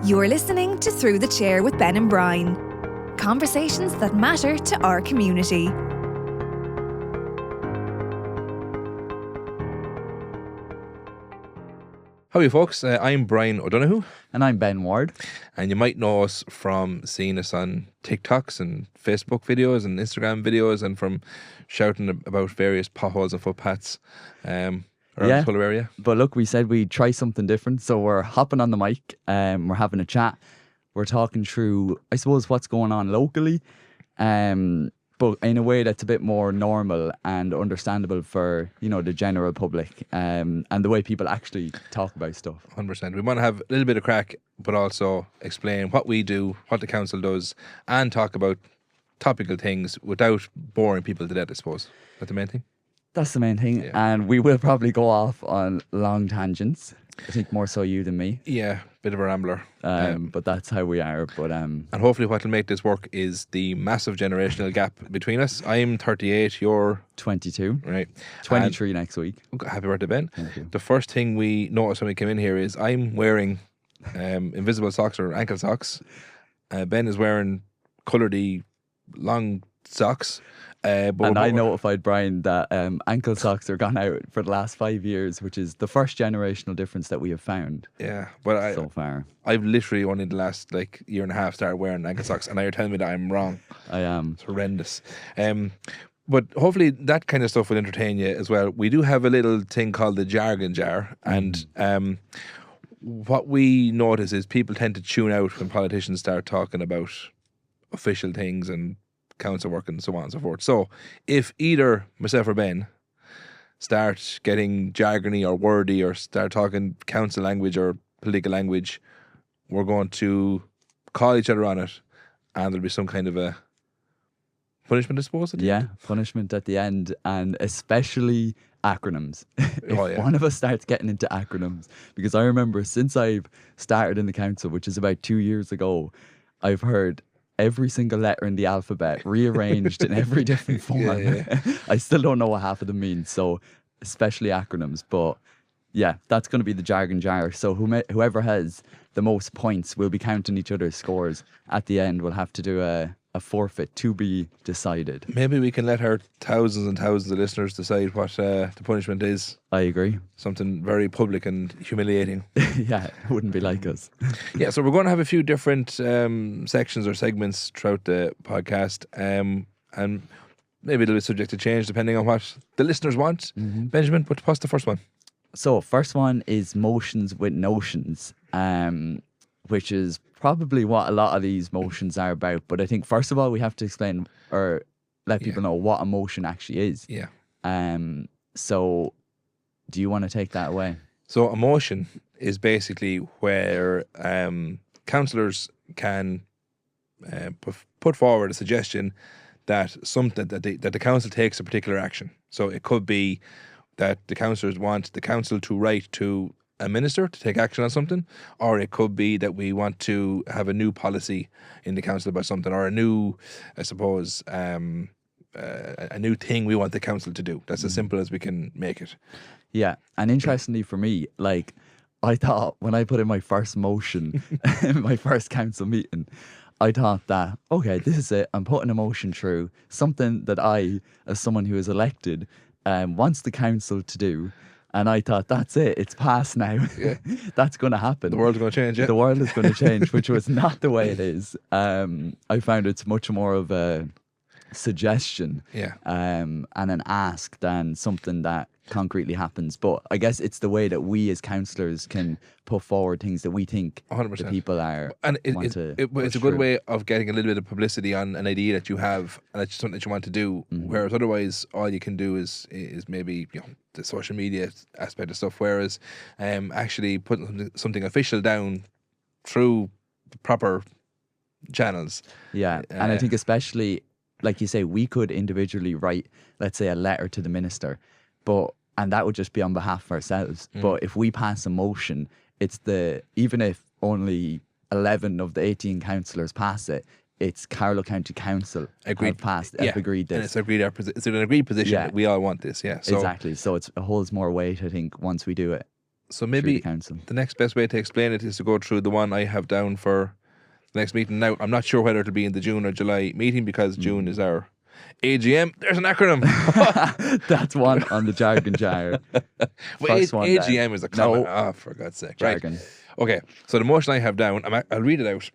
You're listening to Through the Chair with Ben and Brian. Conversations that matter to our community. How are you, folks? I'm Brian O'Donoghue. And I'm Ben Ward. And you might know us from seeing us on TikToks and Facebook videos and Instagram videos, and from shouting about various potholes and footpaths around the Tullow area. But look, we said we'd try something different. So we're hopping on the mic, we're having a chat. We're talking through, I suppose, what's going on locally, but in a way that's a bit more normal and understandable for, you know, the general public, and the way people actually talk about stuff. 100%. We want to have a little bit of crack, but also explain what we do, what the council does, and talk about topical things without boring people to death, I suppose. That's the main thing? That's the main thing. Yeah. And we will probably go off on long tangents. I think more so you than me. Yeah, bit of a rambler. But that's how we are. But and hopefully what will make this work is the massive generational gap between us. I'm 38, you're 22. Right. 23 next week. Happy birthday, Ben. Thank you. The first thing we noticed when we came in here is I'm wearing invisible socks or ankle socks. Ben is wearing coloured long socks. And I notified Brian that ankle socks are gone out for the last 5 years, which is the first generational difference that we have found. Yeah, but so far. I've literally only in the last year and a half started wearing ankle socks, and now you're telling me that I'm wrong. I am. It's horrendous. But hopefully that kind of stuff will entertain you as well. We do have a little thing called the jargon jar, and what we notice is people tend to tune out when politicians start talking about official things and council work and so on and so forth. So if either myself or Ben start getting jargony or wordy or start talking council language or political language, we're going to call each other on it, and there'll be some kind of a punishment, I suppose. Yeah, punishment at the end, and especially acronyms. If one of us starts getting into acronyms, because I remember since I've started in the council, which is about 2 years ago, I've heard every single letter in the alphabet rearranged in every different form. Yeah. I still don't know what half of them mean, so especially acronyms. But yeah, that's going to be the jargon jar. So whoever has the most points will be counting each other's scores. At the end, we'll have to do a forfeit to be decided. Maybe we can let our thousands and thousands of listeners decide what the punishment is. I agree. Something very public and humiliating. Yeah, it wouldn't be like us. Yeah, so we're going to have a few different sections or segments throughout the podcast, and maybe it'll be subject to change depending on what the listeners want. Benjamin, what's the first one? So first one is motions with notions, which is probably what a lot of these motions are about. But I think first of all we have to explain or let people know what a motion actually is. Yeah. So do you want to take that away? So a motion is basically where councillors can put forward a suggestion that the council takes a particular action. So it could be that the councillors want the council to write to a minister to take action on something, or it could be that we want to have a new policy in the council about something, or a new, I suppose, a new thing we want the council to do. That's as simple as we can make it. Yeah, and interestingly for me, like, I thought when I put in my first motion, my first council meeting, I thought that, okay, this is it. I'm putting a motion through, something that I, as someone who is elected, wants the council to do. And I thought, that's it. It's passed now. Yeah. That's going to happen. The world's going to change, yeah. The world is going to change, which was not the way it is. I found it's much more of a suggestion and an ask than something that concretely happens. But I guess it's the way that we as councillors can put forward things that we think 100%. The people are and it's a good way of getting a little bit of publicity on an idea that you have and it's something that you want to do, whereas otherwise all you can do is maybe, you know, the social media aspect of stuff, whereas actually putting something official down through the proper channels. Yeah, and I think especially, like you say, we could individually write, let's say, a letter to the minister, and that would just be on behalf of ourselves. But if we pass a motion, it's even if only 11 of the 18 councillors pass it, it's Carlow County Council have agreed this. And it's an agreed position that we all want this, yeah. So, exactly. So it holds more weight, I think, once we do it. So through maybe the council. the next best way to explain it is to go through the one I have down for the next meeting. Now, I'm not sure whether it'll be in the June or July meeting because June is our AGM. There's an acronym. That's one on the jargon jar. Well, First one AGM down. is a common. No. Oh, for God's sake. Jargon. Right. Okay. So the motion I have down, I'll read it out.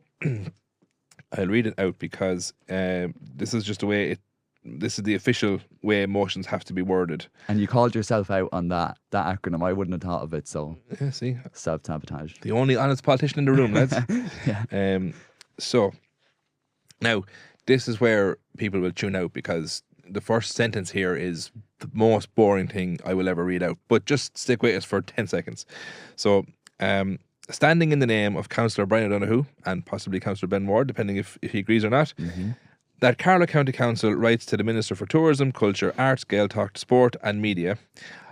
I'll read it out because this is just the way this is the official way motions have to be worded. And you called yourself out on that acronym. I wouldn't have thought of it, so Yeah, see? self-sabotage. The only honest politician in the room, lads. Yeah. So now this is where people will tune out because the first sentence here is the most boring thing I will ever read out. But just stick with us for 10 seconds. So, standing in the name of Councillor Brian O'Donoghue and possibly Councillor Ben Ward, depending if he agrees or not, that Carlow County Council writes to the Minister for Tourism, Culture, Arts, Gaeltacht, Sport and Media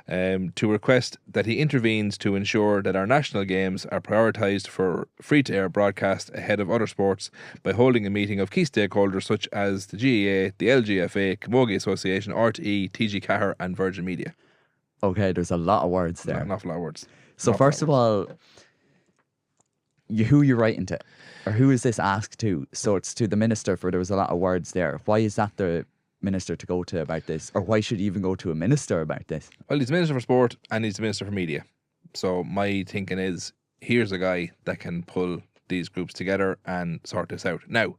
to request that he intervenes to ensure that our national games are prioritised for free-to-air broadcast ahead of other sports by holding a meeting of key stakeholders such as the GAA, the LGFA, Camogie Association, RTE, TG Cahir and Virgin Media. Okay, there's a lot of words there. An awful lot of words. So first of all, who you're writing to, or who is this asked to? So it's to the minister, for there was a lot of words there. Why is that the minister to go to about this, or why should he even go to a minister about this? Well, he's the Minister for Sport and he's the Minister for Media. So my thinking is, here's a guy that can pull these groups together and sort this out. Now,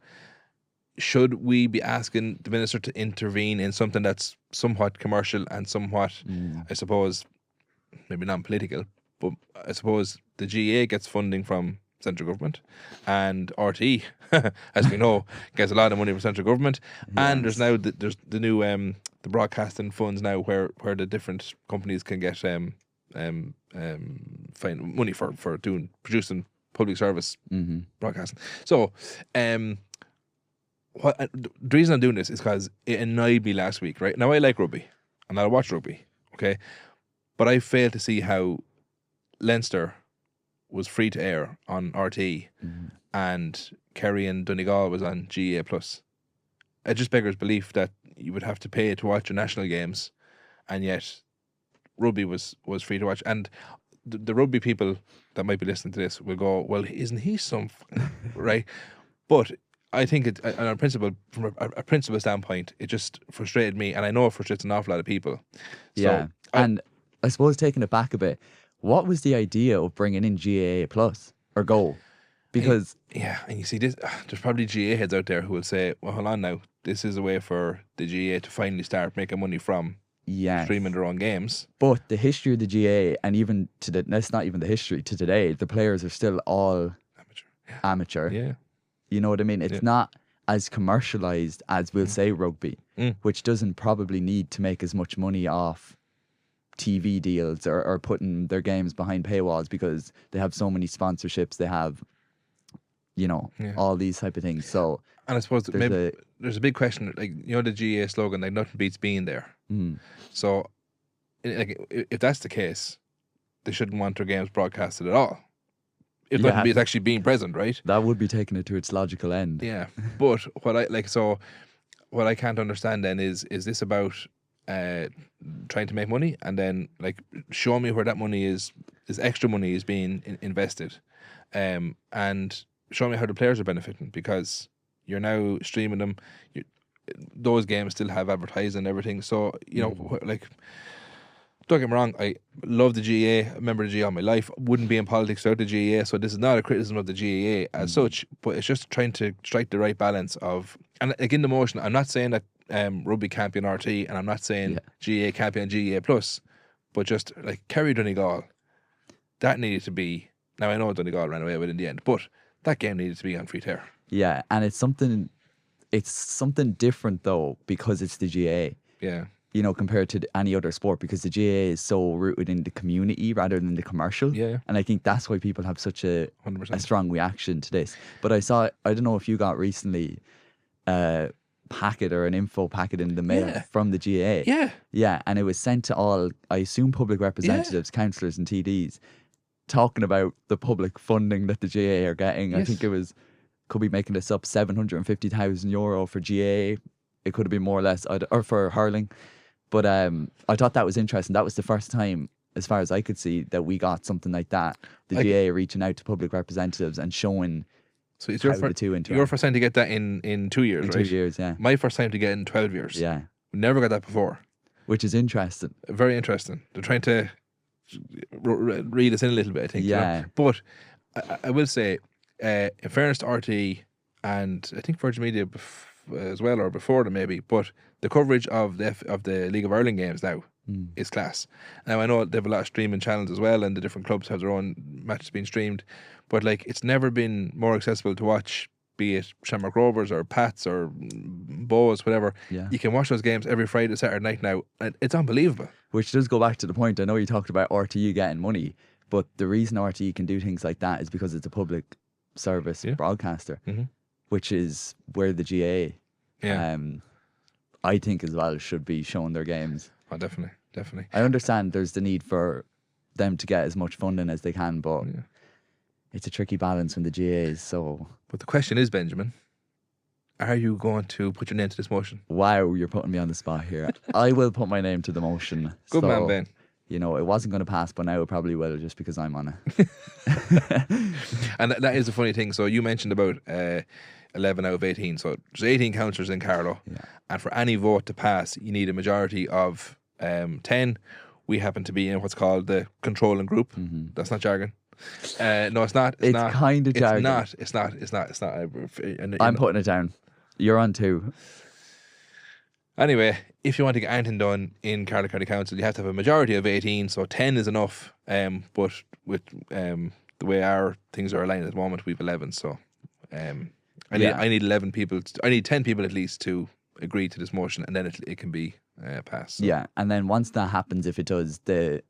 should we be asking the minister to intervene in something that's somewhat commercial and somewhat, I suppose, maybe non-political, but I suppose the GA gets funding from central government and RTE, as we know, gets a lot of money from central government. And there's now there's the new the broadcasting funds now where the different companies can get find money for producing public service broadcasting. So the reason I'm doing this is because it annoyed me last week, right? Now I like rugby and I watch rugby, okay? But I failed to see how Leinster was free to air on RTE and Kerry and Donegal was on GA+. It just beggars belief that you would have to pay to watch your national games and yet rugby was free to watch. And the rugby people that might be listening to this will go, well, isn't he some right? But I think it, on a principle, from a principle standpoint, it just frustrated me, and I know it frustrates an awful lot of people. Yeah, So and I suppose taking it back a bit, what was the idea of bringing in GAA Plus or Go? Because and you see this, there's probably GA heads out there who will say, well, hold on now, this is a way for the GA to finally start making money from streaming their own games. But the history of the GA, and even that's not even the history to today, the players are still all amateur. Yeah. You know what I mean? It's not as commercialized as we'll say rugby, which doesn't probably need to make as much money off TV deals or putting their games behind paywalls because they have so many sponsorships. They have, all these type of things. So, and I suppose there's a big question, like, the GA slogan, like, nothing beats being there. So, like, if that's the case, they shouldn't want their games broadcasted at all. If nothing beats actually being present, right? That would be taking it to its logical end. Yeah, but what I can't understand then is this about trying to make money and then, like, show me where that money is extra money is being invested, and show me how the players are benefiting, because you're now streaming them. Those games still have advertising and everything. So like, don't get me wrong, I love the GAA. A member of the GAA all my life. Wouldn't be in politics without the GAA. So this is not a criticism of the GAA as such, but it's just trying to strike the right balance of. And again, the motion. I'm not saying that rugby can't be on RT, and I'm not saying GAA can't be on GAA Plus, but just like Kerry Donegal, that needed to be. Now I know Donegal ran away with it in the end, but that game needed to be on free to air. Yeah, and it's something different though, because it's the GAA. Yeah. Compared to any other sport, because the GAA is so rooted in the community rather than the commercial. Yeah. And I think that's why people have such a 100%. a strong reaction to this. But I don't know if you got recently a packet or an info packet in the mail from the GAA. Yeah. Yeah, and it was sent to all, I assume, public representatives, councillors and TDs, talking about the public funding that the GAA are getting. I think could be making this up, €750,000 for GAA. It could have been more or less, or for hurling. But I thought that was interesting. That was the first time as far as I could see, that we got something like that. The Like- GA reaching out to public representatives and showing So it's how your, the two your interact. first time to get that in 2 years, In right? 2 years, yeah. My first time to get it in 12 years. Yeah. We never got that before. Which is interesting. Very interesting. They're trying to read us in a little bit, I think. Yeah. You know? But I will say, in fairness to RTE and I think Virgin Media as well, or before them maybe, but the coverage of the League of Ireland games now is class. Now I know they have a lot of streaming channels as well, and the different clubs have their own matches being streamed, but like it's never been more accessible to watch, be it Shamrock Rovers or Pats or Bows, whatever. Yeah. You can watch those games every Friday, Saturday night now, and it's unbelievable. Which does go back to the point. I know you talked about RTE getting money, but the reason RTE can do things like that is because it's a public service broadcaster, which is where the GA, I think as well, should be showing their games. Oh, definitely. I understand there's the need for them to get as much funding as they can, but it's a tricky balance when the GA is so... But the question is, Benjamin, are you going to put your name to this motion? Wow, you're putting me on the spot here. I will put my name to the motion. Good man, Ben. You know, it wasn't going to pass, but now it probably will just because I'm on it. And that is a funny thing. So you mentioned about 11 out of 18. So there's 18 councillors in Carlow. Yeah. And for any vote to pass, you need a majority of 10. We happen to be in what's called the controlling group. That's not jargon. No, it's not. It's not. kind of jargon. It's not. I'm putting it down. You're on 2. Anyway, if you want to get anything done in Carlow County Council, you have to have a majority of 18, so 10 is enough. But with the way our things are aligned at the moment, we've 11. So I need 11 people. I need 10 people at least to agree to this motion, and then it can be passed. So. Yeah, and then once that happens, if it does, the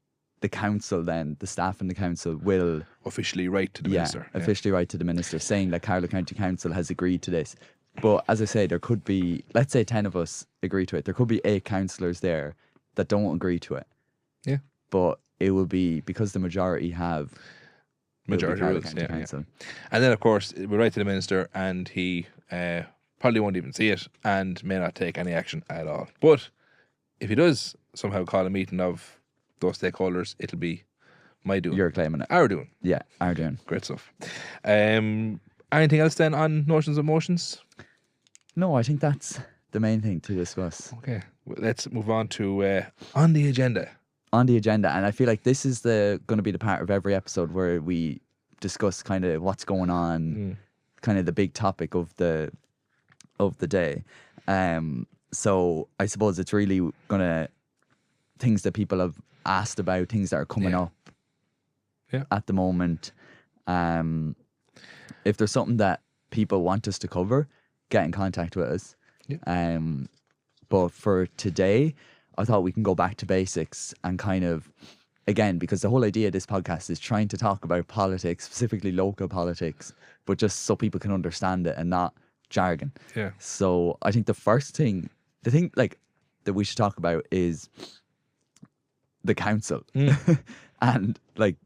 council, then the staff in the council will officially write to the minister. Officially write to the minister saying that Carlow County Council has agreed to this. But as I say, there could be, let's say 10 of us agree to it. There could be 8 councillors there that don't agree to it. Yeah. But it will be because the majority have majority rules. Council. And then, of course, we'll write to the minister, and he probably won't even see it and may not take any action at all. But if he does somehow call a meeting of those stakeholders, it'll be my doing. You're claiming it. Our doing. Yeah, our doing. Great stuff. Anything else then on notions of motions? No, I think that's the main thing to discuss. Okay, let's move on to on the agenda. On the agenda, and I feel like this is going to be the part of every episode where we discuss kind of what's going on, kind of the big topic of the day. So I suppose it's really gonna things that people have asked about, things that are coming up at the moment. If there's something that people want us to cover, get in contact with us. But for today, I thought we can go back to basics and kind of, again, because the whole idea of this podcast is trying to talk about politics, specifically local politics, but just so people can understand it and not jargon. Yeah. So I think the thing like that we should talk about is the council and like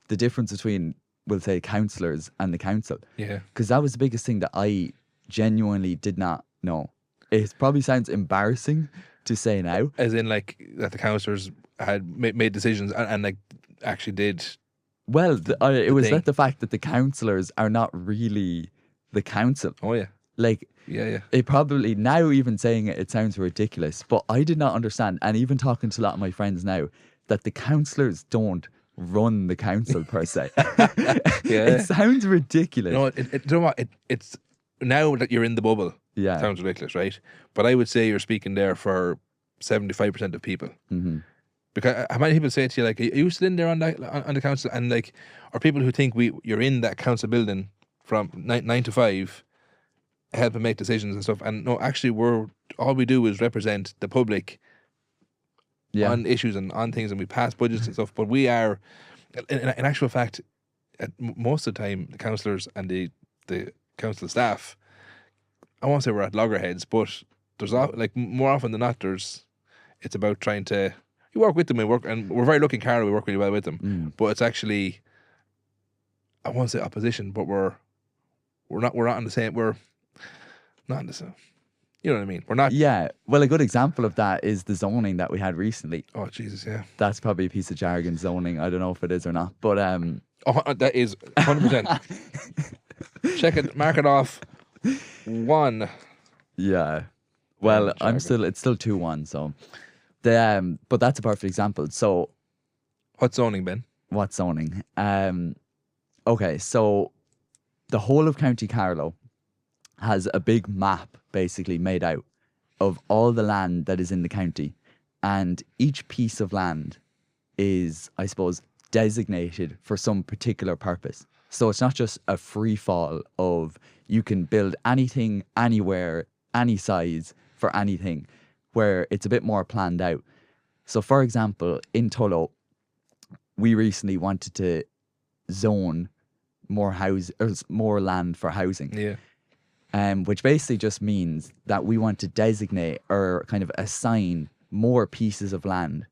the difference between, we'll say, councillors and the council. Yeah. Because that was the biggest thing that I genuinely did not know. It probably sounds embarrassing to say now. As in, like, that the councillors had made decisions and like, actually did... Well, it was the fact that the councillors are not really the council. Oh, yeah. Like... Yeah. It probably, now even saying it sounds ridiculous, but I did not understand, and even talking to a lot of my friends now, that the councillors don't run the council per se. It sounds ridiculous. No, you know what? It's now that you're in the bubble. Yeah, it sounds ridiculous, right? But I would say you're speaking there for 75% of people. Mm-hmm. Because how many people say to you, like, are you still in there on the council? And like, are people who think you're in that council building from 9 to 5, help and make decisions and stuff? And no, actually, all we do is represent the public on issues and on things, and we pass budgets and stuff. But we are, in actual fact, most of the time, the councillors and the council staff, I won't say we're at loggerheads, but there's like more often than not, it's about trying to, you work with them and we're very lucky in Carlow, we work really well with them. But it's actually, I won't say opposition, but we're not on the same, we're not on the same. You know what I mean? We're not. Yeah. Well, a good example of that is the zoning that we had recently. Oh Jesus, yeah. That's probably a piece of jargon, zoning. I don't know if it is or not, but Oh, that is 100%. Check it. Mark it off. 1. yeah. Well, jargon. it's still 2-1. So the but that's a perfect example. So What's zoning, Ben? what zoning? Okay, so the whole of County Carlow has a big map basically made out of all the land that is in the county, and each piece of land is, I suppose, designated for some particular purpose. So it's not just a free fall of you can build anything, anywhere, any size for anything, where it's a bit more planned out. So for example, in Tullow, we recently wanted to zone more land for housing. Yeah. Which basically just means that we want to designate or kind of assign more pieces of land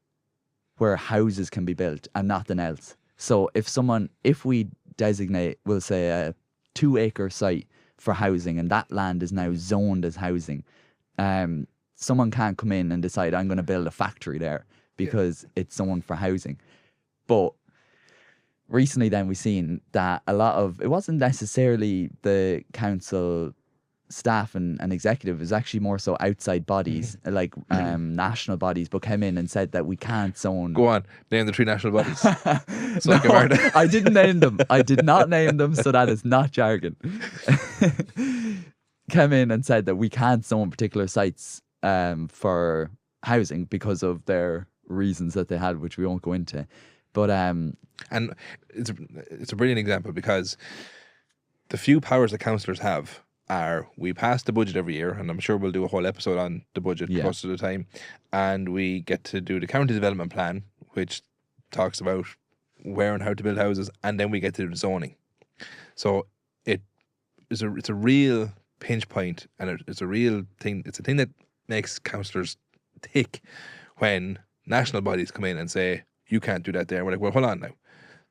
where houses can be built and nothing else. So if we designate, we'll say a 2-acre site for housing, and that land is now zoned as housing, someone can't come in and decide, I'm going to build a factory there because it's zoned for housing. But recently then we've seen that it wasn't necessarily the council staff and executive, is actually more so outside bodies like national bodies, but came in and said that we can't zone. Go on, name the 3 national bodies. So No, I didn't name them. I did not name them, so that is not jargon. Came in and said that we can't zone particular sites for housing because of their reasons that they had, which we won't go into. But and it's a brilliant example, because the few powers that councillors have are, we pass the budget every year, and I'm sure we'll do a whole episode on the budget close to the time, and we get to do the county development plan, which talks about where and how to build houses, and then we get to do the zoning. So it's a real pinch point, and it's a real thing. It's a thing that makes councillors tick when national bodies come in and say, you can't do that there. And we're like, well, hold on now.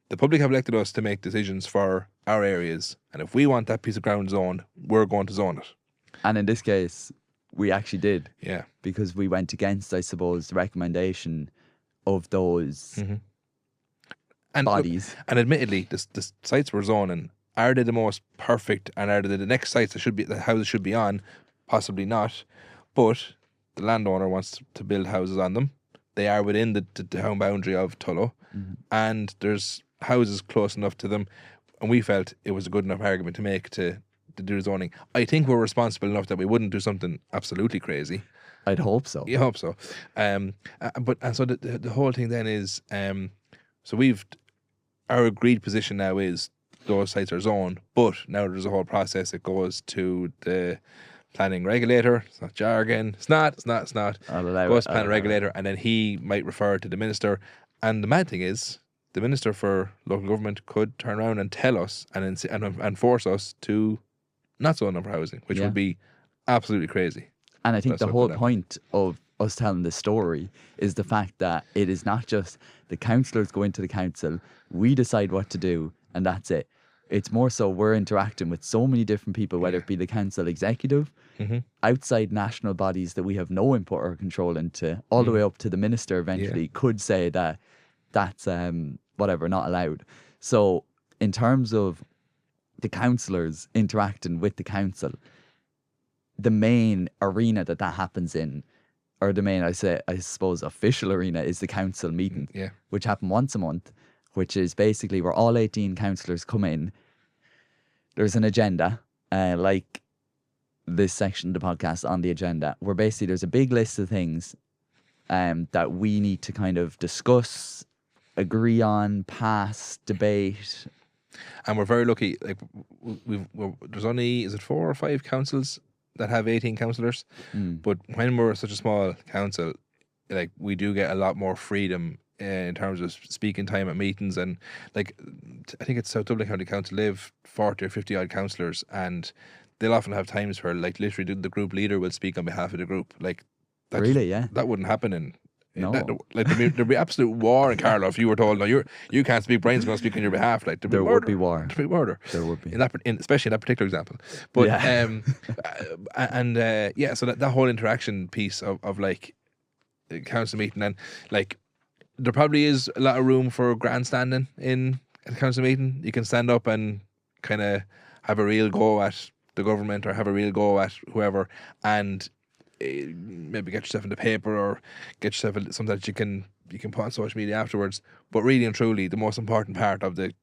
The public have elected us to make decisions for our areas, and if we want that piece of ground zoned, we're going to zone it. And in this case, we actually did. Yeah. Because we went against, I suppose, the recommendation of those bodies. And admittedly, the sites we're zoning, are they the most perfect, and are they the next sites that the houses should be on? Possibly not. But the landowner wants to build houses on them. They are within the town boundary of Tullow, and there's houses close enough to them, and we felt it was a good enough argument to make to do the zoning. I think we're responsible enough that we wouldn't do something absolutely crazy. I'd hope so. You hope so. So the whole thing then is, so our agreed position now is those sites are zoned, but now there's a whole process. It goes to the planning regulator. It's not jargon. It's not. Goes to planning regulator, and then he might refer to the minister. And the mad thing is, the minister for local government could turn around and tell us and force us to not zone them for housing, which would be absolutely crazy. And I think the whole point of us telling this story is the fact that it is not just the councillors go into the council, we decide what to do, and that's it. It's more so we're interacting with so many different people, whether it be the council executive, outside national bodies that we have no input or control into, all the way up to the minister eventually could say that that's whatever, not allowed. So in terms of the councillors interacting with the council, the main arena that happens in, or the main, I suppose, official arena is the council meeting, which happen once a month, which is basically where all 18 councillors come in. There's an agenda, like this section of the podcast on the agenda, where basically there's a big list of things that we need to kind of discuss, agree on, pass, debate. And we're very lucky. Like there's only, is it 4 or 5 councils that have 18 councillors? But when we're such a small council, like we do get a lot more freedom in terms of speaking time at meetings. And like I think it's South Dublin County Council, they have 40 or 50 odd councillors, and they'll often have times where like literally the group leader will speak on behalf of the group. Like Really, yeah. That wouldn't happen in No. Like there'd be absolute war in Carlow if you were told, no, you can't speak. Brian's going to speak on your behalf. Like There would be war. There'd be murder. There would be. Especially in that particular example. But Yeah. so that whole interaction piece of like council meeting, and like there probably is a lot of room for grandstanding in a council meeting. You can stand up and kind of have a real go at the government or have a real go at whoever, and maybe get yourself in the paper or get yourself something that you can put on social media afterwards. But really and truly, the most important part of that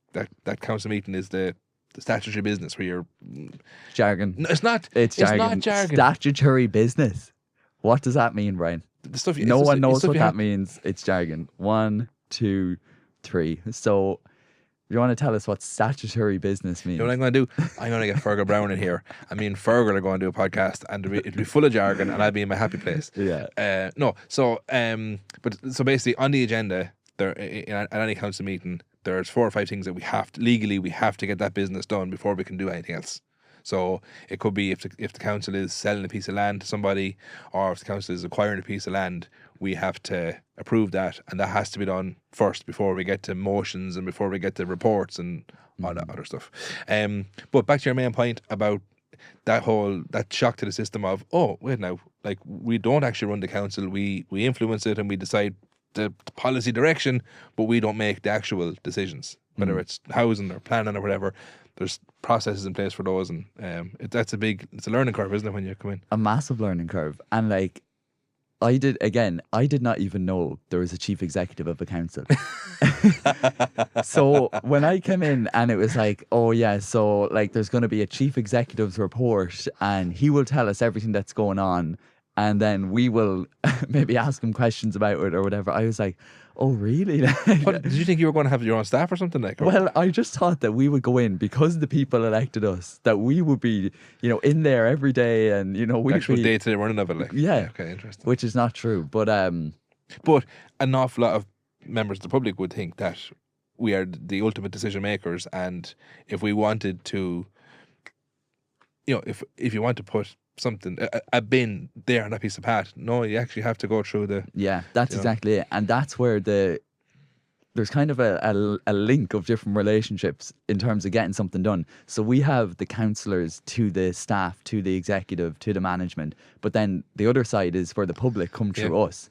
council meeting is the statutory business, where you're Jargon. No, it's not. It's jargon. Not jargon. Statutory business. What does that mean, Brian? The stuff No one knows what that means. It's jargon. 1, 2, 3. So, you want to tell us what statutory business means? You know what I'm going to do? I'm going to get Fergal Brown in here, and me and Fergal are going to do a podcast, and it'll be full of jargon, and I'll be in my happy place. Yeah. So basically, on the agenda, there at any council meeting, there's 4 or 5 things that we have to get that business done before we can do anything else. So it could be if the council is selling a piece of land to somebody, or if the council is acquiring a piece of land, we have to approve that, and that has to be done first before we get to motions and before we get to reports and all that other stuff. But back to your main point about that shock to the system of, oh wait now, like we don't actually run the council, we influence it and we decide the policy direction, but we don't make the actual decisions, whether it's housing or planning or whatever. There's processes in place for those, and it's a learning curve, isn't it, when you come in? A massive learning curve. And like, I did not even know there was a chief executive of a council. So when I came in and it was like, oh yeah, so like there's going to be a chief executive's report and he will tell us everything that's going on, and then we will maybe ask him questions about it or whatever. I was like, oh really? What, did you think you were going to have your own staff or something like? Or? Well, I just thought that we would go in because the people elected us, that we would be, in there every day, and we'd actual be day-to-day running of it. Like. Yeah. Okay, interesting. Which is not true, but an awful lot of members of the public would think that we are the ultimate decision makers, and if we wanted to, if you want to put something, a bin there on a piece of pat, no, you actually have to go through the... Yeah, that's exactly it. And that's where there's kind of a link of different relationships in terms of getting something done. So we have the councillors to the staff, to the executive, to the management, but then the other side is where the public come through us.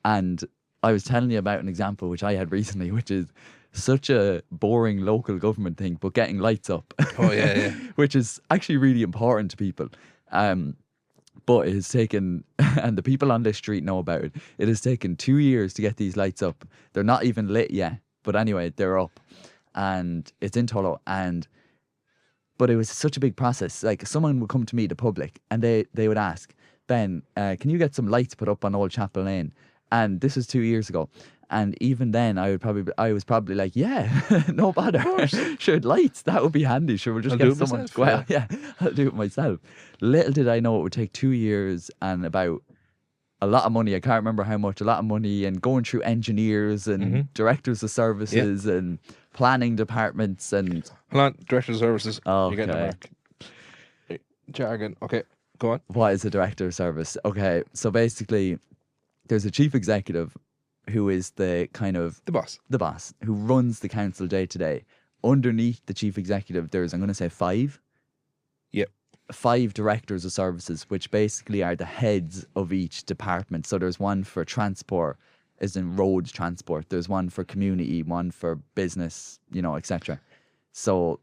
And I was telling you about an example which I had recently, which is such a boring local government thing, but getting lights up. Oh yeah. Which is actually really important to people. But it has taken, and the people on this street know about it, it has taken 2 years to get these lights up. They're not even lit yet, but anyway, they're up, and it's in Tullow. But it was such a big process. Like, someone would come to me, the public, and they would ask, Ben, can you get some lights put up on Old Chapel Lane? And this was 2 years ago. And even then, I was probably like, yeah, no bother. Sure, lights, that would be handy. Sure, we'll just get someone to go out. Yeah, I'll do it myself. Little did I know it would take 2 years and about a lot of money. I can't remember how much, a lot of money, and going through engineers and directors of services and planning departments and... Hold on, directors of services. Oh, you're getting it back. Jargon. Okay, go on. What is a director of service? Okay, so basically, there's a chief executive who is the kind of... The boss, who runs the council day to day. Underneath the chief executive, there's, I'm going to say 5. Yep. 5 directors of services, which basically are the heads of each department. So there's one for transport, as in road transport. There's one for community, one for business, etc. So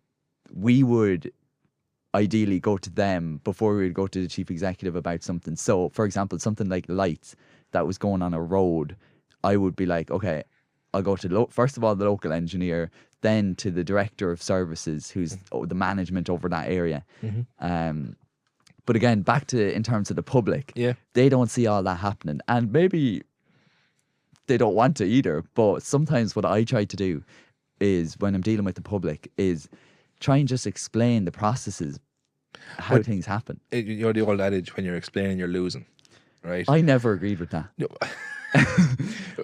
we would ideally go to them before we would go to the chief executive about something. So, for example, something like lights that was going on a road, I would be like, okay, I'll go to, first of all, the local engineer, then to the director of services, who's the management over that area. But again, back to in terms of the public, they don't see all that happening. And maybe they don't want to either. But sometimes what I try to do is, when I'm dealing with the public, is try and just explain the processes, how things happen. You're the old adage, when you're explaining, you're losing, right? I never agreed with that. No.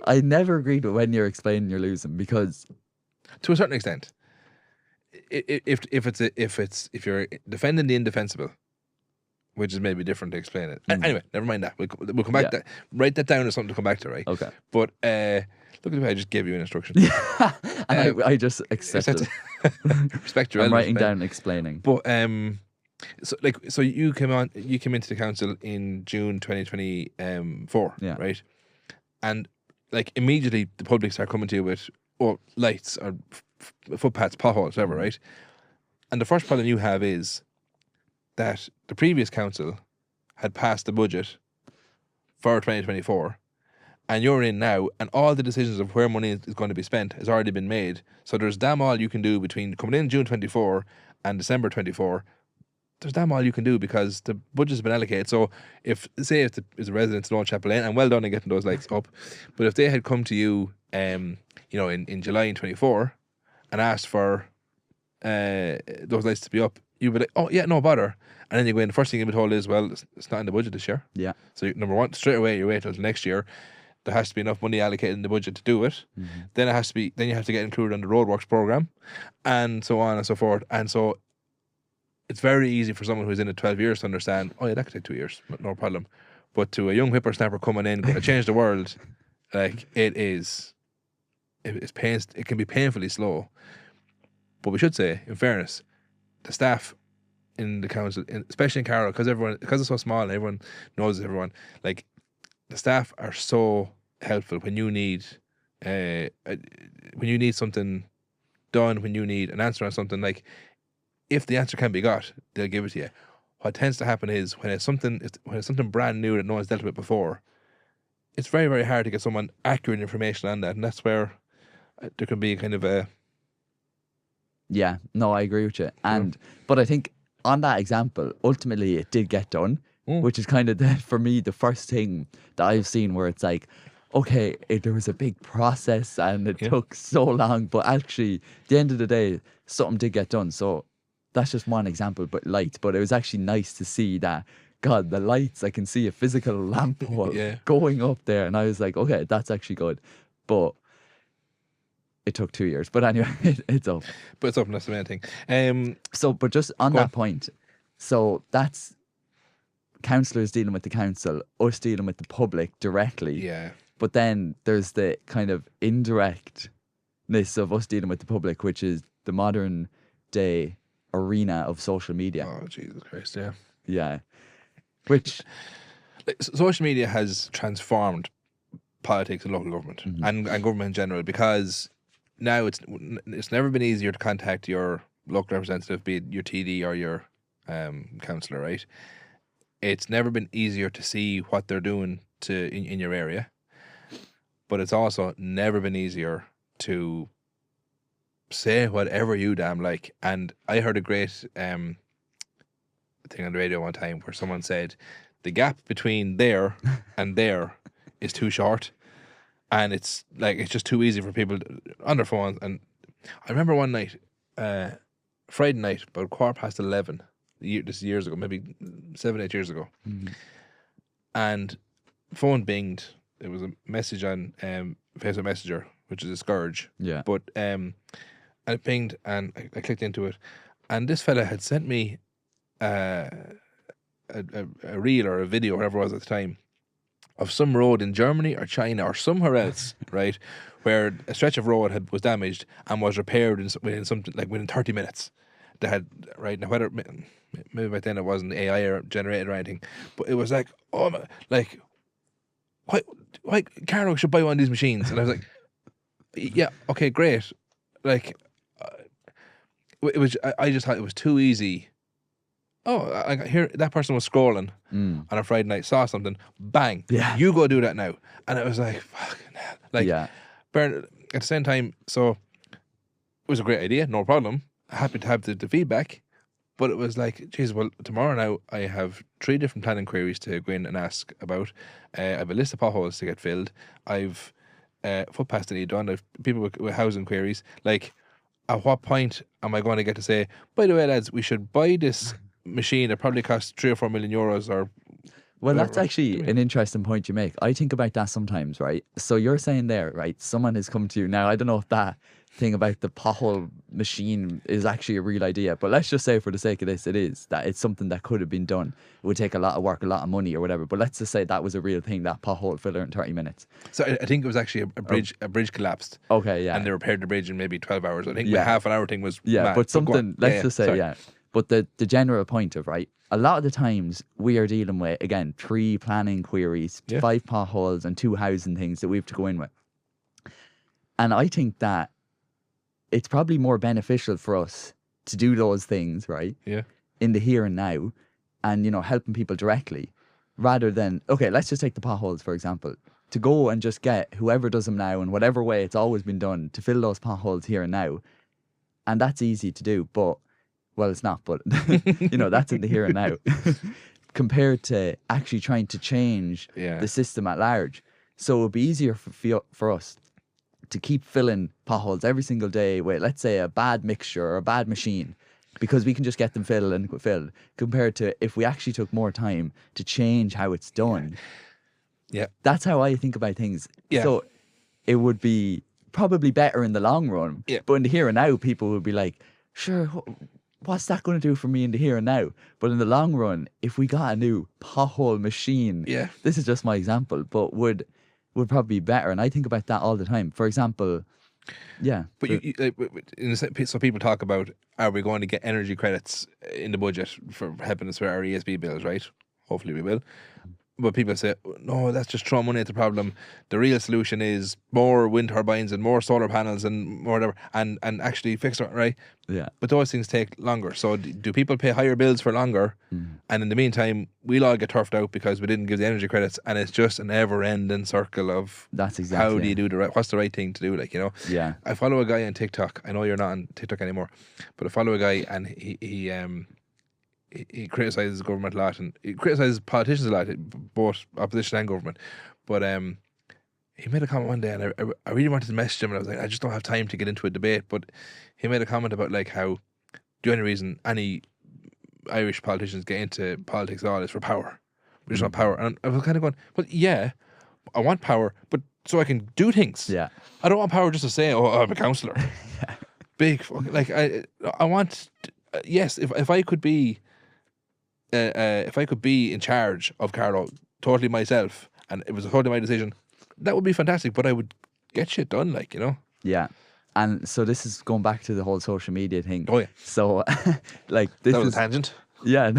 I never agreed with when you're explaining you're losing, because to a certain extent, if you're defending the indefensible, which is maybe different to explain it. Anyway, never mind that. We'll come back to that. Write that down as something to come back to, right? Okay. But look at the way I just gave you an instruction. And I just accepted. Respect your I'm elders, writing mate. down and explaining. But so you came into the council in June 2024, right? And like immediately the public start coming to you with lights or footpaths, potholes, whatever, right? And the first problem you have is that the previous council had passed the budget for 2024, and you're in now, and all the decisions of where money is going to be spent has already been made. So there's damn all you can do between coming in June 24 and December 24. There's damn all you can do because the budget's been allocated. So if the residents in Old Chapel Lane, and well done in getting those lights up, but if they had come to you, in July in 24 and asked for those lights to be up, you'd be like, oh yeah, no bother. And then you go in, the first thing you'll be told is, well, it's not in the budget this year. Yeah. So number one, straight away you wait till next year. There has to be enough money allocated in the budget to do it. Then you have to get included on the roadworks program, and so on and so forth. And so it's very easy for someone who's in it 12 years to understand, oh yeah, that could take 2 years, no problem. But to a young whippersnapper coming in, going to change the world, like it can be painfully slow. But we should say, in fairness, the staff in the council, especially in Carroll, because it's so small and everyone knows everyone, like the staff are so helpful when you need something done, when you need an answer on something. Like if the answer can be got, they'll give it to you. What tends to happen is when it's something brand new that no one's dealt with before, it's very, very hard to get someone accurate information on that, and that's where there can be kind of a... Yeah, no, I agree with you. But I think on that example, ultimately it did get done, which is kind of, for me, the first thing that I've seen where it's like, okay, there was a big process and it took so long, but actually, at the end of the day, something did get done. So that's just one example, but lights. But it was actually nice to see that, God, the lights, I can see a physical lamp pole going up there. And I was like, okay, that's actually good. But it took 2 years. But anyway, it's up. But it's up, and that's the main thing. But just on that point, so that's councillors dealing with the council, us dealing with the public directly. Yeah. But then there's the kind of indirectness of us dealing with the public, which is the modern day arena of social media. Oh, Jesus Christ, yeah. Yeah. Which... social media has transformed politics and local government and government in general, because now it's never been easier to contact your local representative, be it your TD or your councillor, right? It's never been easier to see what they're doing in your area, but it's also never been easier to say whatever you damn like. And I heard a great thing on the radio one time where someone said the gap between there and there is too short, and it's just too easy for people on their phones. And I remember one night, Friday night, about 11:15, this is years ago, maybe 7-8 years ago, and phone binged. It was a message on Facebook Messenger, which is a scourge. Yeah. But and it pinged, and I clicked into it, and this fella had sent me a reel or a video, whatever it was at the time, of some road in Germany or China or somewhere else, right, where a stretch of road was damaged and was repaired within 30 minutes. They had, right, now whether maybe back then it wasn't AI or generated or anything, but it was like, oh my, like, why Carlo should buy one of these machines. And I was like, yeah, okay, great. Like, it was, I just thought it was too easy. Oh, I hear that person was scrolling on a Friday night, saw something, bang, you go do that now. And it was like, fucking hell. Like, at the same time, so it was a great idea, no problem. Happy to have the feedback. But it was like, geez, well, tomorrow now I have 3 different planning queries to go in and ask about. I have a list of potholes to get filled. I've footpaths to need done. I've people with housing queries. Like, at what point am I going to get to say, by the way, lads, we should buy this machine that probably costs 3 or 4 million euros or... Well, that's actually an interesting point you make. I think about that sometimes, right? So you're saying there, right, someone has come to you. Now, I don't know if that thing about the pothole machine is actually a real idea. But let's just say, for the sake of this, it is that it's something that could have been done. It would take a lot of work, a lot of money, or whatever. But let's just say that was a real thing, that pothole filler in 30 minutes. So I think it was actually a bridge collapsed. Okay, yeah. And they repaired the bridge in maybe 12 hours. I think the Yeah. half an hour thing was Yeah, mad. but go on. something, let's just say, sorry. yeah. But the general point of, right, a lot of the times we are dealing with, again, 3 planning queries, Yeah. 5 potholes and 2 housing things that we have to go in with. And I think that it's probably more beneficial for us to do those things, right, Yeah. in the here and now, and, you know, helping people directly, rather than, okay, let's just take the potholes, for example, to go and just get whoever does them now in whatever way it's always been done to fill those potholes here and now. And that's easy to do, but, well, it's not, but, you know, that's in the here and now, compared to actually trying to change Yeah. the system at large. So it would be easier for us to keep filling potholes every single day with, let's say, a bad mixture or a bad machine, because we can just get them filled, compared to if we actually took more time to change how it's done. Yeah. That's how I think about things. Yeah. So it would be probably better in the long run. Yeah. But in the here and now, people would be like, sure, what's that going to do for me in the here and now? But in the long run, if we got a new pothole machine, Yeah. this is just my example, but would probably be better. And I think about that all the time. For example, yeah. But so people talk about, are we going to get energy credits in the budget for helping us with our ESB bills, right? Hopefully we will. But people say, no, that's just throwing money at the problem. The real solution is more wind turbines and more solar panels and more whatever, and actually fix it, right? Yeah. But those things take longer. So do people pay higher bills for longer? And in the meantime, we'll all get turfed out because we didn't give the energy credits, and it's just an ever-ending circle of That's exactly how do you it. do what's the right thing to do, like, you know? Yeah. I follow a guy on TikTok. I know you're not on TikTok anymore, but I follow a guy, and he criticises the government a lot, and he criticises politicians a lot, both opposition and government. But he made a comment one day, and I really wanted to message him, and I was like, I just don't have time to get into a debate. But he made a comment about like how the only reason any Irish politicians get into politics at all is for power. We just want power. And I was kind of going, well, yeah, I want power, but so I can do things. Yeah. I don't want power just to say, oh, I'm a councillor. Big fucking, like, I want, yes, if I could be in charge of Carlo totally myself, and it was totally my decision, that would be fantastic. But I would get shit done, like, you know. Yeah. And so this is going back to the whole social media thing. Oh yeah. So like this That was is a tangent. yeah.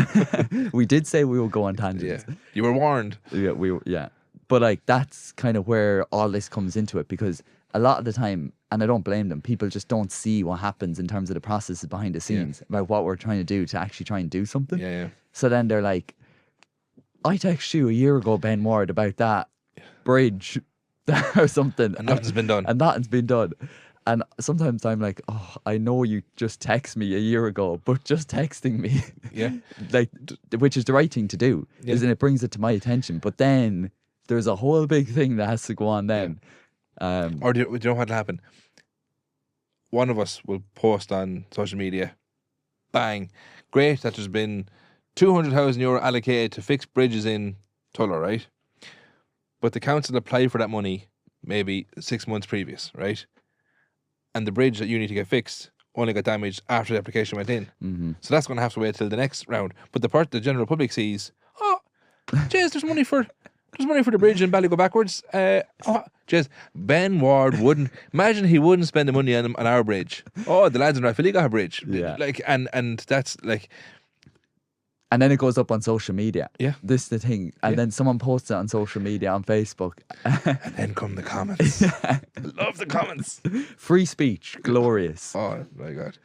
We did say we would go on tangents. Yeah, you were warned. Yeah. But like that's kind of where all this comes into it, because a lot of the time, and I don't blame them, people just don't see what happens in terms of the processes behind the scenes about what we're trying to do to actually try and do something. Yeah. So then they're like, I texted you a year ago, Ben Ward, about that bridge or something. And nothing's been done. And nothing's been done. And sometimes I'm like, oh, I know you just text me a year ago, but just texting me, Yeah. like, which is the right thing to do, Yeah. isn't it? Brings it to my attention. But then there's a whole big thing that has to go on then. Or do you know what'll happen? One of us will post on social media, bang, great that there's been €200,000 allocated to fix bridges in Tullow, right? But the council applied for that money maybe 6 months previous, right? And the bridge that you need to get fixed only got damaged after the application went in. Mm-hmm. So that's going to have to wait till the next round. But the general public sees, oh, jeez, there's money for the bridge in Ballygo backwards. Jeez, Ben Ward wouldn't imagine he wouldn't spend the money on our bridge. Oh, the lads in Rathvilly got a bridge. Yeah. Like and that's like. And then it goes up on social media. Yeah. This is the thing. And Yeah. then someone posts it on social media, on Facebook. And then come the comments. I love the comments. Free speech, glorious. Oh my god.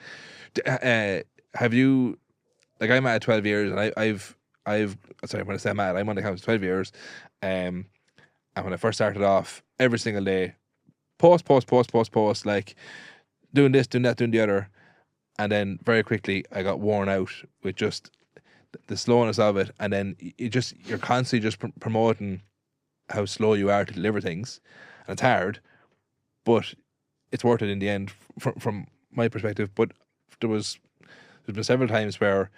Have you, like, I'm at 12 years, and I've sorry, when I say I'm on the council 12 years, and when I first started off, every single day, post, like doing this, doing that, doing the other, and then very quickly I got worn out with just the slowness of it, and then you're constantly just promoting how slow you are to deliver things, and it's hard, but it's worth it in the end from my perspective. But there's been several times where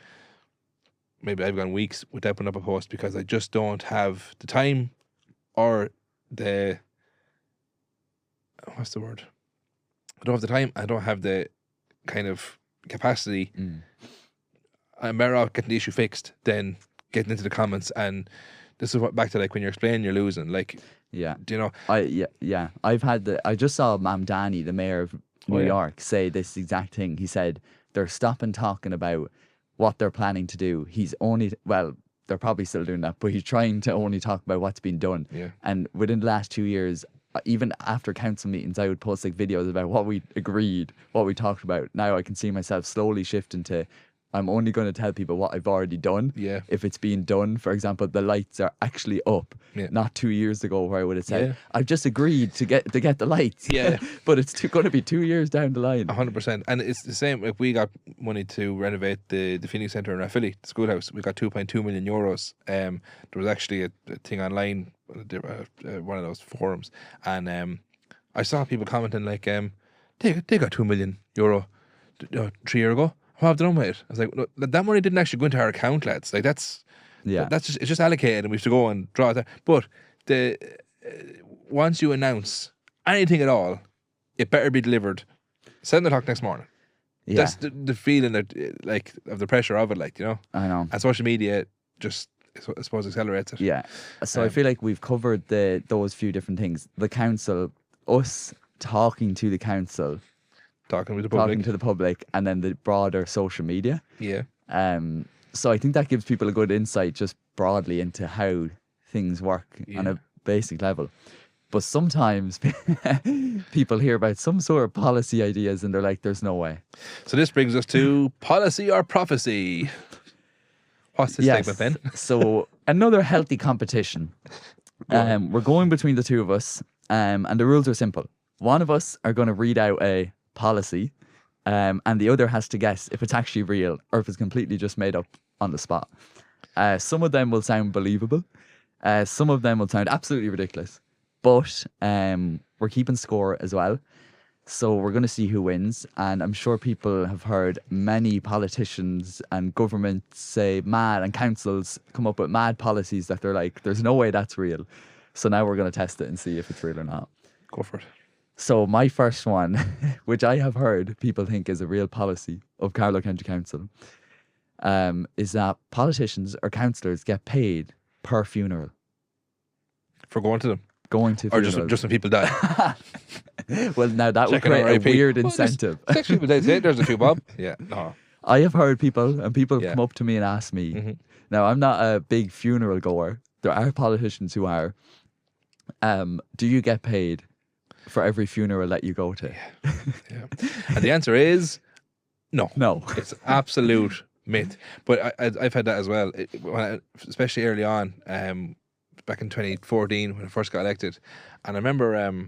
maybe I've gone weeks without putting up a post because I just don't have the time or the, what's the word? I don't have the time. I don't have the kind of capacity. I'm better off getting the issue fixed than getting into the comments. And this is what back to like when you're explaining, you're losing. Like, Yeah. do you know? I've had I just saw Mamdani, the mayor of New yeah. York, say this exact thing. He said they're stopping talking about what they're planning to do. He's only, well, they're probably still doing that, but he's trying to only talk about what's been done. Yeah. And within the last 2 years, even after council meetings, I would post like videos about what we agreed, what we talked about. Now I can see myself slowly shifting to, I'm only going to tell people what I've already done. Yeah. If it's being done, for example, the lights are actually up. Yeah. Not 2 years ago where I would have said, Yeah. I've just agreed to get the lights. Yeah. But it's going to be 2 years down the line. 100%. And it's the same. Like we got money to renovate the Phoenix Centre in Rathvilly, the schoolhouse. We got 2.2 million euros. There was actually a thing online, one of those forums, and I saw people commenting like, they got 2 million euro 3 years ago. What have they done with it? I was like, no, that money didn't actually go into our account, lads. Like that's it's just allocated, and we have to go and draw it there. But once you announce anything at all, it better be delivered 7 o'clock next morning. Yeah. That's the feeling that like of the pressure of it, like, you know. I know. And social media just, I suppose, accelerates it. Yeah. So I feel like we've covered those few different things. The council, us talking to the council, Talking to the public, and then the broader social media. Yeah. So I think that gives people a good insight just broadly into how things work on a basic level. But sometimes people hear about some sort of policy ideas and they're like, there's no way. So this brings us to policy or prophecy. What's this segment, Ben? So another healthy competition. We're going between the two of us, and the rules are simple. One of us are going to read out a policy, and the other has to guess if it's actually real or if it's completely just made up on the spot. Some of them will sound believable. Some of them will sound absolutely ridiculous. But we're keeping score as well. So we're going to see who wins. And I'm sure people have heard many politicians and governments say mad, and councils come up with mad policies that they're like, there's no way that's real. So now we're going to test it and see if it's real or not. Go for it. So my first one, which I have heard people think is a real policy of Carlow County Council, is that politicians or councillors get paid per funeral. For going to them? Going to or funerals. just when people die? Well, now that would create a weird incentive. Six people die. There's a few, Bob. Yeah, no. I have heard people, and people have come up to me and asked me. Now, I'm not a big funeral goer. There are politicians who are. Do you get paid for every funeral that you go to? Yeah. And the answer is no. No. It's absolute myth. But I've had that as well, especially early on, back in 2014 when I first got elected. And I remember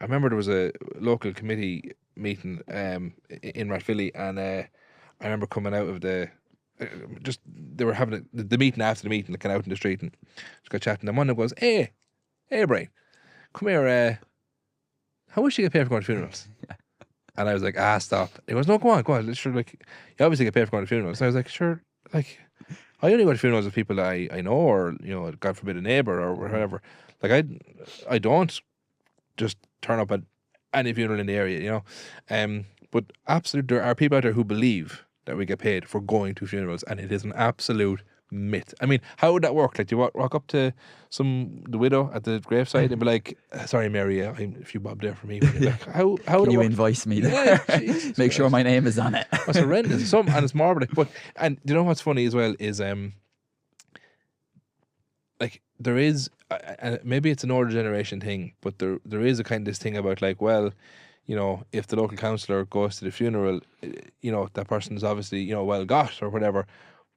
there was a local committee meeting in Rathvilly, and I remember coming out of they were having the meeting after the meeting, kind of out in the street, and just got chatting. And one of them goes, hey Brian, come here, how much do you get paid for going to funerals? And I was like, stop. He goes, no, go on. Sure, like, you obviously get paid for going to funerals. And I was like, sure, like, I only go to funerals of people that I know, or, you know, God forbid, a neighbour or whatever. Like, I don't just turn up at any funeral in the area, you know. But absolutely, there are people out there who believe that we get paid for going to funerals, and it is an absolute myth. I mean, how would that work? Like, do you walk up to the widow at the graveside and be like, sorry, Mary, I'm a few bob there for me. Like, how Can would you it work? invoice me there? Make sure my name is on it. It's horrendous. And it's morbid. And do you know what's funny as well is, like, there is, and maybe it's an older generation thing, but there is a kind of this thing about, like, well, you know, if the local councillor goes to the funeral, you know, that person is obviously, you know, well got or whatever.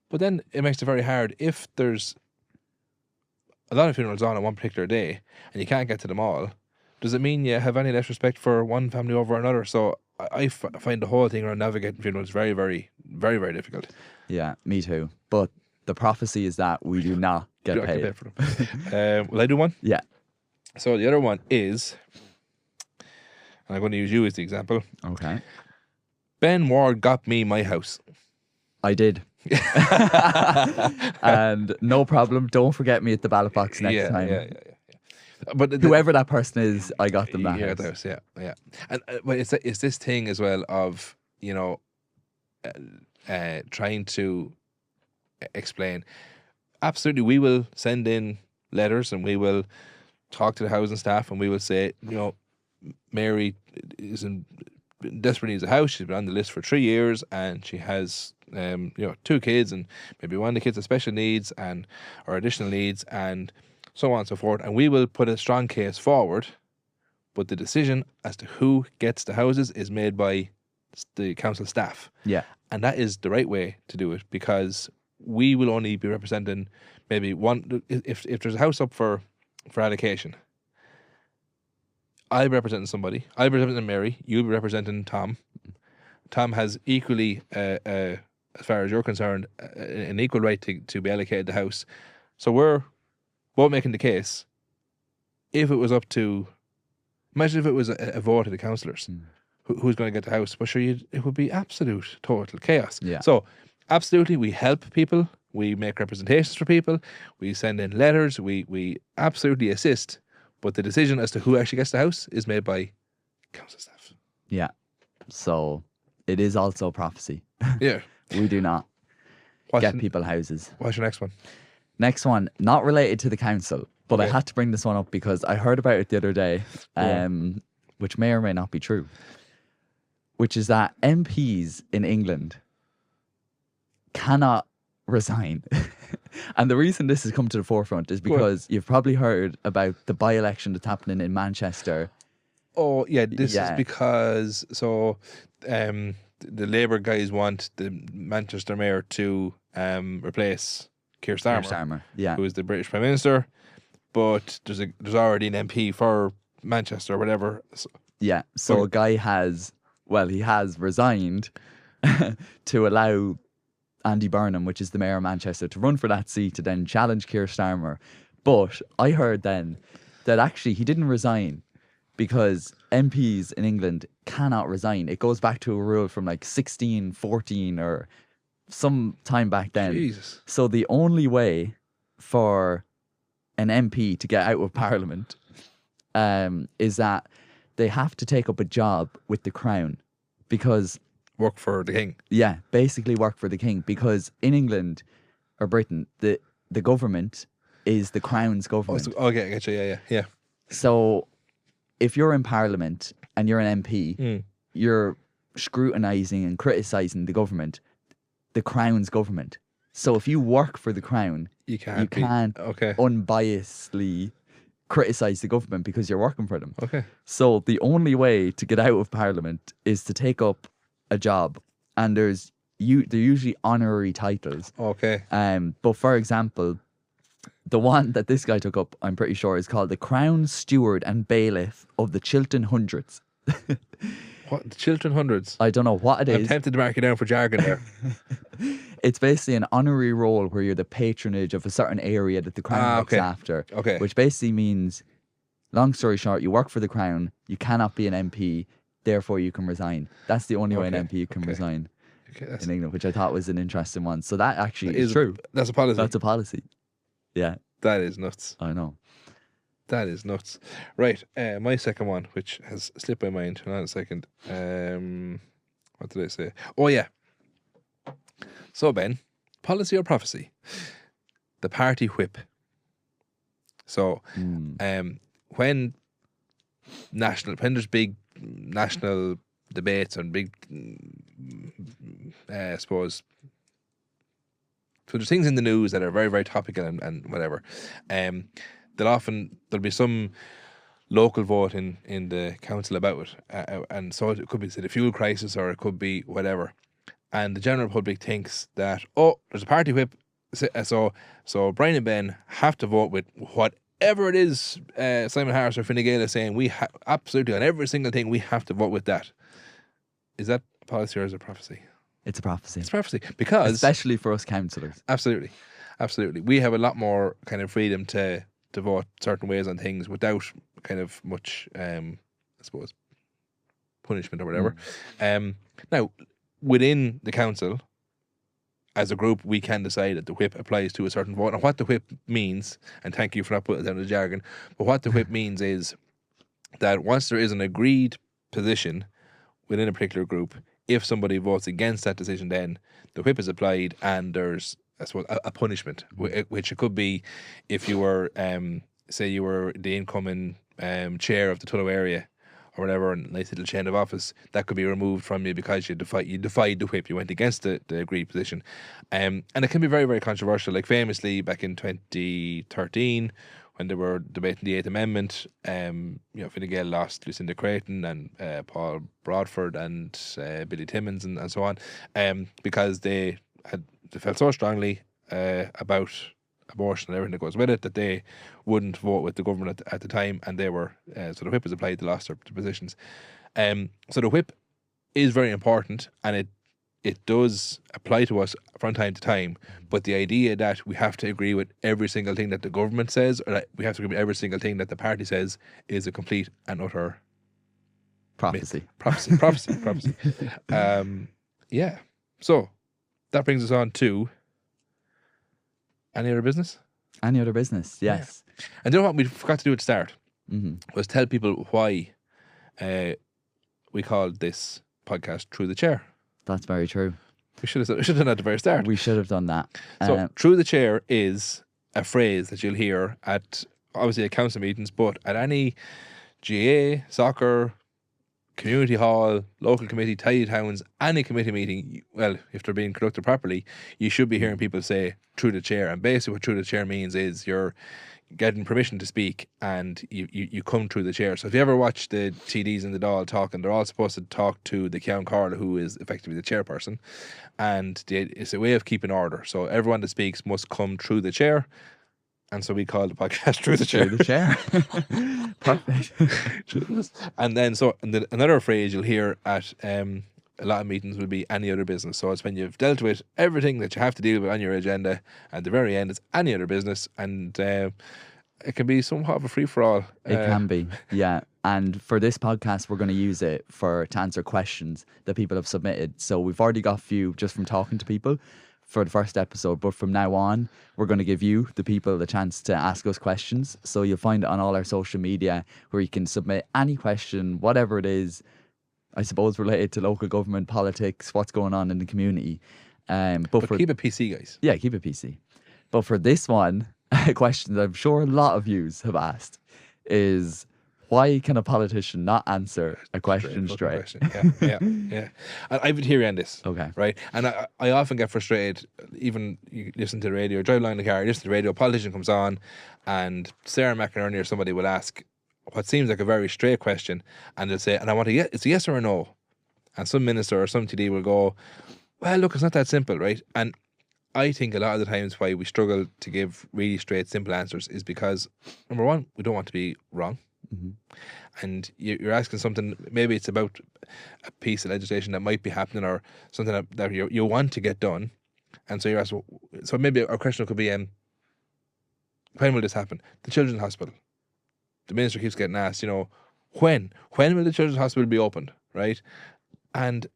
But then it makes it very hard if there's a lot of funerals on one particular day and you can't get to them all. Does it mean you have any less respect for one family over another? So I find the whole thing around navigating funerals very, very, very, very difficult. Yeah, me too. But the prophecy is that we do not get paid. Get paid for them. Will I do one? Yeah. So the other one is, and I'm going to use you as the example. Okay. Ben Ward got me my house. I did. And no problem. Don't forget me at the ballot box next time. Yeah. But Whoever that person is, I got them that you house. got the house, yeah. And but it's this thing as well of, you know, trying to explain. Absolutely, we will send in letters and we will talk to the housing staff and we will say, you know, Mary is in desperate needs of a house. She's been on the list for 3 years and she has, you know, 2 kids and maybe one of the kids has special needs and or additional needs and so on and so forth. And we will put a strong case forward, but the decision as to who gets the houses is made by the council staff. Yeah. And that is the right way to do it, because we will only be representing maybe one. If there's a house up for allocation, I'll be representing somebody. I'll be representing Mary. You'll be representing Tom. Tom has equally, as far as you're concerned, an equal right to be allocated the house. So we're both making the case. If it was up to, imagine if it was a vote of the councillors. Who's going to get the house? But sure, it would be absolute total chaos. Yeah. So, absolutely, we help people. We make representations for people. We send in letters. We absolutely assist. But the decision as to who actually gets the house is made by council staff. Yeah. So it is also prophecy. Yeah. We do not get people houses. What's your next one? Next one, not related to the council, but I had to bring this one up because I heard about it the other day, which may or may not be true, which is that MPs in England cannot resign. And the reason this has come to the forefront is because you've probably heard about the by-election that's happening in Manchester. Oh, yeah, this is because, the Labour guys want the Manchester mayor to replace Keir Starmer, who is the British Prime Minister, but there's already an MP for Manchester or whatever. So a guy has resigned to allow Andy Burnham, which is the mayor of Manchester, to run for that seat to then challenge Keir Starmer. But I heard then that actually he didn't resign because MPs in England cannot resign. It goes back to a rule from like 1614 or some time back then. Jesus. So the only way for an MP to get out of Parliament is that they have to take up a job with the Crown, because work for the king. Yeah, basically work for the king, because in England or Britain, the government is the Crown's government. Okay, I get you. Yeah. So if you're in Parliament and you're an MP, you're scrutinising and criticising the government, the Crown's government. So if you work for the Crown, you can't unbiasedly criticise the government because you're working for them. Okay. So the only way to get out of Parliament is to take up a job, and they're usually honorary titles. Okay. But for example, the one that this guy took up, I'm pretty sure, is called the Crown Steward and Bailiff of the Chiltern Hundreds. What? The Chiltern Hundreds? I don't know what it is. I'm tempted to mark it down for jargon there. It's basically an honorary role where you're the patronage of a certain area that the Crown looks after. Okay. Which basically means, long story short, you work for the Crown, you cannot be an MP, therefore you can resign. That's the only way an MP can resign in England, which I thought was an interesting one. So that actually is true. That's a policy. That's a policy. Yeah. That is nuts. I know. That is nuts. Right, my second one, which has slipped my mind. Hold on a second. What did I say? Oh, yeah. So, Ben, policy or prophecy? The party whip. So, when there's big national debates and big, I suppose, so there's things in the news that are very, very topical and whatever. There'll be some local vote in the council about it, and so it could be, say, the fuel crisis, or it could be whatever. And the general public thinks that, there's a party whip, so Brian and Ben have to vote with whatever it is Simon Harris or Fine Gael is saying. Absolutely on every single thing we have to vote with that. Is that policy or is it prophecy? It's a prophecy. It's prophecy, because especially for us councillors. Absolutely. We have a lot more kind of freedom to vote certain ways on things without kind of much, I suppose, punishment or whatever. Now, within the council, as a group, we can decide that the whip applies to a certain vote. And what the whip means, and thank you for not putting it down in the jargon, but what the whip means is that once there is an agreed position within a particular group, if somebody votes against that decision, then the whip is applied, and there's, I suppose, a punishment, which it could be if you were, say, you were the incoming chair of the Tullow area or whatever, and nice little chain of office, that could be removed from you because you defied the whip, you went against the agreed position. And it can be very, very controversial. Like famously, back in 2013, when they were debating the Eighth Amendment, Fine Gael lost Lucinda Creighton and Paul Broadford and Billy Timmins and so on, because they felt so strongly about abortion and everything that goes with it that they wouldn't vote with the government at the time, and they were so the whip was applied. They lost their positions. So the whip is very important, and it does apply to us from time to time, but the idea that we have to agree with every single thing that the government says, or that we have to agree with every single thing that the party says, is a complete and utter Prophecy. Prophecy. Yeah. So that brings us on to any other business? Any other business, yes. Yeah. And you know what we forgot to do at the start? Mm-hmm. Was tell people why we called this podcast Through the Chair. That's very true. We should have done that at the very start. We should have done that. So Through the Chair is a phrase that you'll hear at, obviously, at council meetings, but at any GA, soccer, community hall, local committee, tidy towns, any committee meeting, well, if they're being conducted properly, you should be hearing people say through the chair. And basically what through the chair means is you're getting permission to speak, and you come through the chair. So if you ever watch the TDs in the Dáil talking, they're all supposed to talk to the Ceann Comhairle, who is effectively the chairperson, and it's a way of keeping order. So everyone that speaks must come through the chair. And so we call the podcast Through the Chair. Through the chair. Perfect. And then, another phrase you'll hear at a lot of meetings will be any other business. So it's when you've dealt with everything that you have to deal with on your agenda, at the very end, it's any other business. And it can be somewhat of a free-for-all. It can be, yeah. And for this podcast, we're going to use it to answer questions that people have submitted. So we've already got a few just from talking to people for the first episode, but from now on we're going to give you, the people, the chance to ask us questions. So you'll find it on all our social media where you can submit any question, whatever it is, I suppose related to local government, politics, what's going on in the community. But keep it PC, guys. Yeah, keep it PC. But for this one, a question that I'm sure a lot of yous have asked is, why can a politician not answer a question straight? Yeah. And I've been hearing this. Okay. Right. And I often get frustrated, even you listen to the radio, drive along in the car, you listen to the radio, a politician comes on, and Sarah McInerney or somebody will ask what seems like a very straight question, and they'll say, and I want to it's a yes or a no. And some minister or some TD will go, well, look, it's not that simple, right? And I think a lot of the times why we struggle to give really straight, simple answers is because, number one, we don't want to be wrong. Mm-hmm. And you're asking something, maybe it's about a piece of legislation that might be happening, or something that you want to get done, and so you're asking. So maybe our question could be, when will this happen? The Children's Hospital. The minister keeps getting asked, when will the Children's Hospital be opened, right? And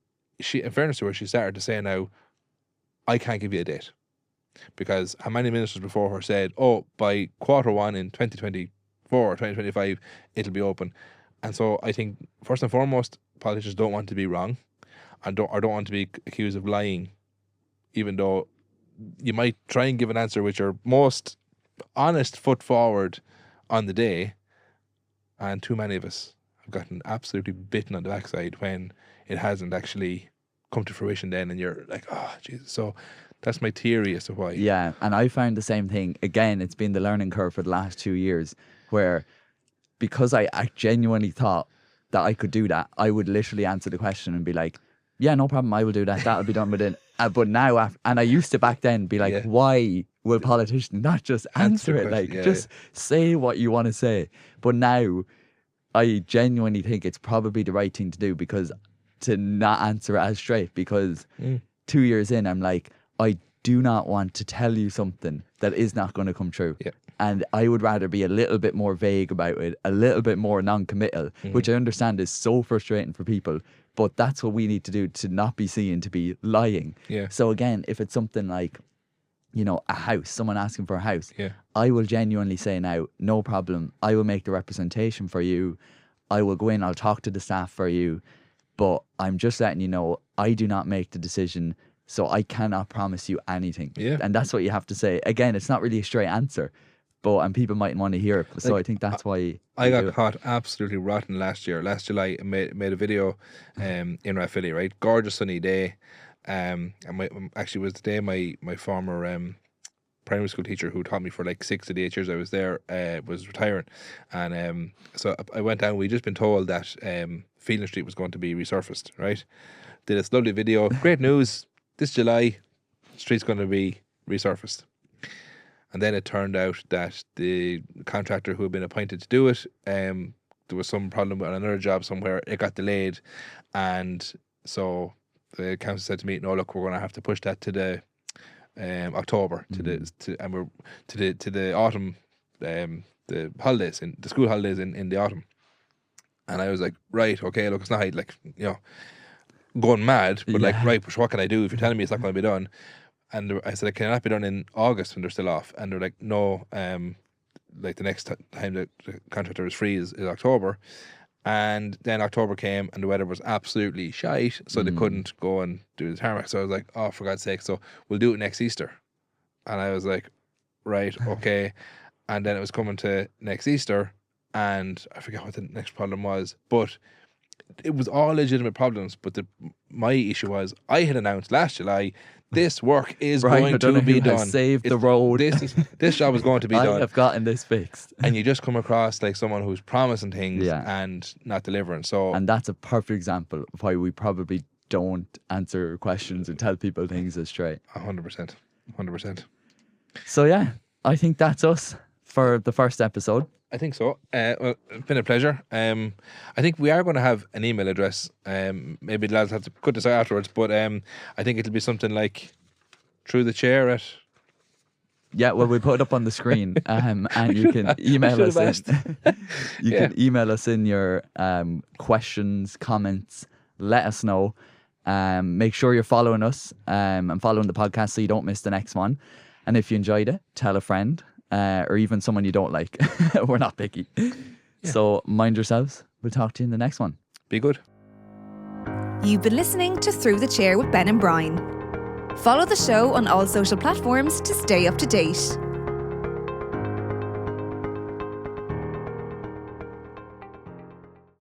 she, in fairness to her, she started to say now, I can't give you a date, because how many ministers before her said, oh, by Q1 in 2024 or 2025 it'll be open. And so I think first and foremost, politicians don't want to be wrong, and don't want to be accused of lying, even though you might try and give an answer which are most honest foot forward on the day, and too many of us have gotten absolutely bitten on the backside when it hasn't actually come to fruition then, and you're like, oh Jesus. So that's my theory as to why. Yeah, and I found the same thing. Again, it's been the learning curve for the last 2 years, where because I genuinely thought that I could do that, I would literally answer the question and be like, yeah, no problem, I will do that. That'll be done within. But now, and I used to back then be like, why will politicians not just answer it? Like, just say what you want to say. But now, I genuinely think it's probably the right thing to do, because to not answer it as straight, because 2 years in, I'm like, I do not want to tell you something that is not going to come true. Yeah. And I would rather be a little bit more vague about it, a little bit more non-committal, which I understand is so frustrating for people. But that's what we need to do to not be seen to be lying. Yeah. So again, if it's something like, you know, a house, someone asking for a house, Yeah. I will genuinely say now, no problem. I will make the representation for you. I will go in, I'll talk to the staff for you. But I'm just letting you know, I do not make the decision, so I cannot promise you anything. Yeah. And that's what you have to say. Again, it's not really a straight answer, and people mightn't want to hear it. So I think that's why I we got do it. caught absolutely rotten last year. Last July, I made a video in Rathvilly, right? Gorgeous sunny day. And actually was the day my former primary school teacher, who taught me for like 6 of the 8 years I was there, was retiring. And so I went down. We'd just been told that Phelan Street was going to be resurfaced, right? Did this lovely video. Great news. This July, the street's going to be resurfaced. And then it turned out that the contractor who had been appointed to do it, there was some problem on another job somewhere. It got delayed. And so the council said to me, no, look, we're going to have to push that to the October, to the autumn, the holidays, in the school holidays in the autumn. And I was like, right, okay, look, it's not like, you know, going mad, but like, right, but what can I do if you're telling me it's not going to be done? And I said, can it not be done in August when they're still off? And they're like, no, like the next time the contractor is free is October. And then October came and the weather was absolutely shite, so they couldn't go and do the tarmac. So I was like, oh, for God's sake, so we'll do it next Easter. And I was like, right, okay. And then it was coming to next Easter, and I forget what the next problem was, but it was all legitimate problems. But my issue was, I had announced last July, this work is going to be done. Saved the road. This job is going to be done. I have gotten this fixed. And you just come across like someone who's promising things and not delivering. So, and that's a perfect example of why we probably don't answer questions and tell people things as straight. 100%. So yeah, I think that's us for the first episode. I think so. Well, it's been a pleasure. I think we are going to have an email address. Maybe the lads have to cut this out afterwards, but I think it'll be something like through the chair at. Yeah, well, we put it up on the screen, and you can email us in. You can email us in your questions, comments. Let us know. Make sure you're following us and following the podcast so you don't miss the next one. And if you enjoyed it, tell a friend. Or even someone you don't like. We're not picky. Yeah. So mind yourselves. We'll talk to you in the next one. Be good. You've been listening to Through the Chair with Ben and Brian. Follow the show on all social platforms to stay up to date.